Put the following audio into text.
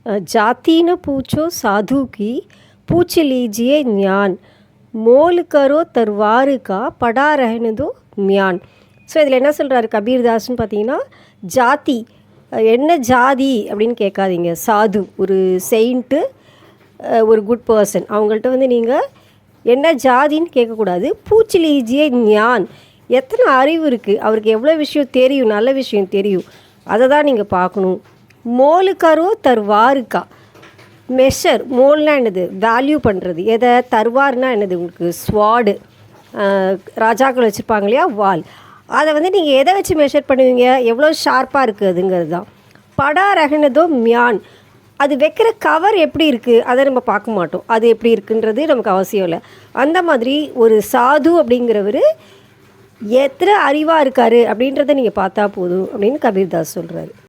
जाति न पूछो साधु की पूछ लीजिए ஞான் மோல் கரோ தர்வாரு கா படா ரஹனதோ மியான். ஸோ இதில் என்ன சொல்கிறாரு கபீர்தாஸ்ன்னு பார்த்தீங்கன்னா, ஜாதி என்ன ஜாதி அப்படின்னு கேட்காதீங்க. சாது ஒரு செயின்ட்டு, ஒரு குட் பர்சன், அவங்கள்ட்ட வந்து நீங்கள் என்ன ஜாதின்னு கேட்கக்கூடாது. பூச்சி லீஜியே ஞான், எத்தனை அறிவு இருக்குது, அவருக்கு எவ்வளோ விஷயம் தெரியும், நல்ல விஷயம் தெரியும், அதை தான் நீங்கள் பார்க்கணும். மோலுக்கரோ தர்வாருக்கா, மெஷர், மோல்னால் என்னது, வேல்யூ பண்ணுறது. எதை, தர்வார்னால் என்னது, உங்களுக்கு ஸ்வாடு, ராஜாக்கள் வச்சுருப்பாங்க இல்லையா, வால், அதை வந்து நீங்கள் எதை வச்சு மெஷர் பண்ணுவீங்க, எவ்வளோ ஷார்ப்பாக இருக்குதுங்கிறது தான். படா ரகனதோ மியான், அது வைக்கிற கவர் எப்படி இருக்குது அதை நம்ம பார்க்க மாட்டோம், அது எப்படி இருக்குன்றது நமக்கு அவசியம் இல்லை. அந்த மாதிரி ஒரு சாது அப்படிங்கிறவர் எத்தனை அறிவாக இருக்கார் அப்படின்றத நீங்கள் பார்த்தா போதும் அப்படின்னு கபீர்தாஸ் சொல்கிறாரு.